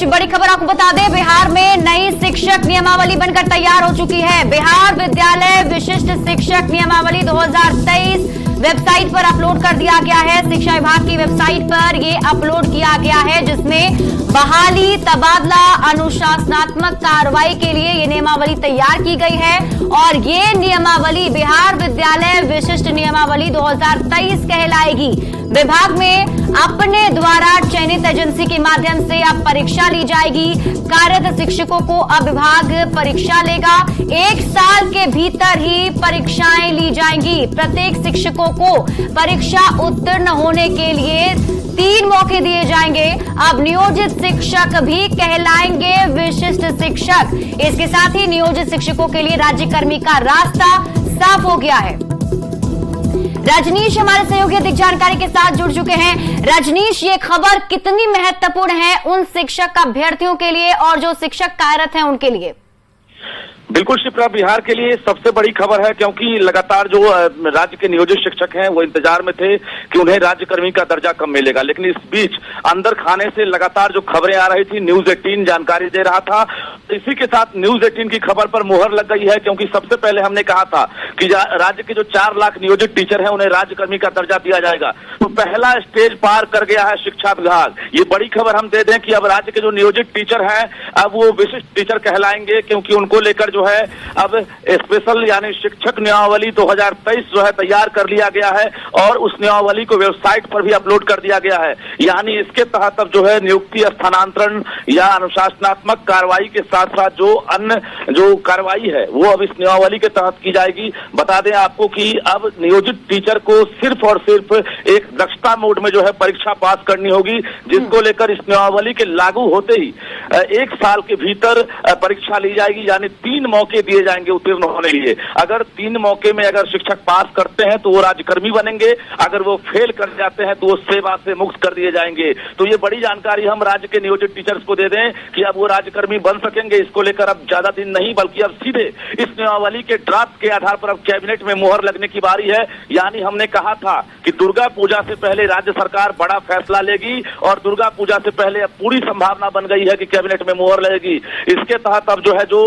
बीच बड़ी खबर आपको बता दें, बिहार में नई शिक्षक नियमावली बनकर तैयार हो चुकी है। बिहार विद्यालय विशिष्ट शिक्षक नियमावली 2023 वेबसाइट पर अपलोड कर दिया गया है। शिक्षा विभाग की वेबसाइट पर ये अपलोड किया गया है, जिसमें बहाली, तबादला, अनुशासनात्मक कार्रवाई के लिए ये नियमावली तैयार की गई है। और ये नियमावली बिहार विद्यालय विशिष्ट नियमावली 2023 कहलाएगी। विभाग में अपने द्वारा चयनित एजेंसी के माध्यम से अब परीक्षा ली जाएगी। कार्यरत शिक्षकों को अब विभाग परीक्षा लेगा। 1 साल के भीतर ही परीक्षाएं ली जाएंगी। प्रत्येक शिक्षकों को परीक्षा उत्तीर्ण होने के लिए 3 मौके दिए जाएंगे। अब नियोजित शिक्षक भी कहलाएंगे विशिष्ट शिक्षक। इसके साथ ही नियोजित शिक्षकों के लिए राज्यकर्मी का रास्ता साफ हो गया है। रजनीश हमारे सहयोगी अधिक जानकारी के साथ जुड़ चुके हैं। रजनीश, ये खबर कितनी महत्वपूर्ण है उन शिक्षक अभ्यर्थियों के लिए और जो शिक्षक कार्यरत हैं उनके लिए? बिल्कुल शिप्रा, बिहार के लिए सबसे बड़ी खबर है, क्योंकि लगातार जो राज्य के नियोजित शिक्षक हैं वो इंतजार में थे कि उन्हें राज्यकर्मी का दर्जा कब मिलेगा। लेकिन इस बीच अंदर खाने से लगातार जो खबरें आ रही थी, न्यूज 18 जानकारी दे रहा था। इसी के साथ न्यूज 18 की खबर पर मुहर लग गई है, क्योंकि सबसे पहले हमने कहा था कि राज्य के जो 4 लाख नियोजित टीचर हैं उन्हें राज्यकर्मी का दर्जा दिया जाएगा। तो पहला स्टेज पार कर गया है शिक्षा विभाग। ये बड़ी खबर हम दे दें कि अब राज्य के जो नियोजित टीचर हैं अब वो विशिष्ट टीचर कहलाएंगे, क्योंकि उनको लेकर जो है अब स्पेशल यानी शिक्षक नियमावली 2023 जो है तैयार कर लिया गया है और उस नियमावली को वेबसाइट पर भी अपलोड कर दिया गया है। यानी इसके तहत अब जो है नियुक्ति, स्थानांतरण या अनुशासनात्मक कार्रवाई के साथ साथ जो अन्य जो कार्रवाई है वो अब इस नियमावली के तहत की जाएगी। बता दें आपको कि अब नियोजित टीचर को सिर्फ और सिर्फ एक दक्षता मोड में जो है परीक्षा पास करनी होगी, जिसको लेकर इस नियमावली के लागू होते ही 1 साल के भीतर परीक्षा ली जाएगी। यानी 3 मौके दिए जाएंगे उत्तीर्ण होने के लिए। अगर 3 मौके में अगर शिक्षक पास करते हैं तो वो राज्यकर्मी बनेंगे, अगर वो फेल कर जाते हैं तो वो सेवा से मुक्त कर दिए जाएंगे। तो ये बड़ी जानकारी हम राज्य के नियोजित टीचर्स को दे दें कि अब वो राज्यकर्मी बन सकेंगे। इसको लेकर अब ज्यादा दिन नहीं बल्कि अब सीधे इस नियमावली के ड्राफ्ट के आधार पर अब कैबिनेट में मुहर लगने की बारी है। यानी हमने कहा था कि दुर्गा पूजा से पहले राज्य सरकार बड़ा फैसला लेगी और दुर्गा पूजा से पहले अब पूरी संभावना बन गई है कि कैबिनेट में मुहर लगेगी। इसके तहत अब जो है जो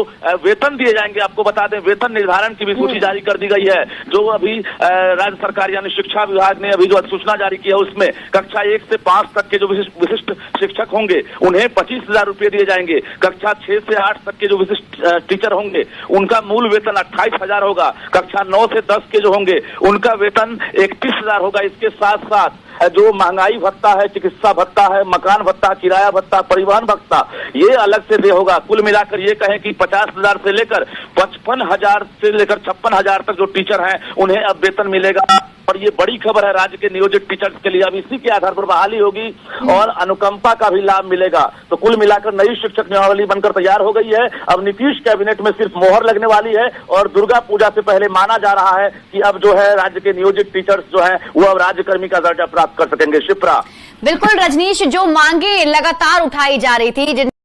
वेतन दिए जाएंगे, आपको बता दें वेतन निर्धारण की भी सूची जारी कर दी गई है। जो अभी राज्य सरकार यानी शिक्षा विभाग ने अभी जो सूचना जारी की है उसमें कक्षा 1 से 5 तक के जो विशिष्ट शिक्षक होंगे उन्हें 25,000 रुपए दिए जाएंगे। कक्षा 6 से 8 तक के जो विशिष्ट टीचर होंगे उनका मूल वेतन 28,000 होगा। कक्षा 9 से 10 के जो होंगे उनका वेतन 31,000 होगा। इसके साथ साथ जो महंगाई भत्ता है, चिकित्सा भत्ता है, मकान भत्ता, किराया भत्ता, परिवहन भत्ता, ये अलग से दे होगा। कुल मिलाकर ये कहें कि 50,000 से लेकर 55,000 से लेकर 56,000 तक जो टीचर हैं उन्हें अब वेतन मिलेगा। और ये बड़ी खबर है राज्य के नियोजित टीचर्स के लिए। अब इसी के आधार पर बहाली होगी और अनुकंपा का भी लाभ मिलेगा। तो कुल मिलाकर नई शिक्षक नियमावली बनकर तैयार हो गई है। अब नीतीश कैबिनेट में सिर्फ मोहर लगने वाली है और दुर्गा पूजा से पहले माना जा रहा है कि अब जो है राज्य के नियोजित टीचर्स जो है वो अब राज्यकर्मी का दर्जा प्राप्त कर सकेंगे। शिप्रा, बिल्कुल रजनीश, जो मांगे लगातार उठाई जा रही थी,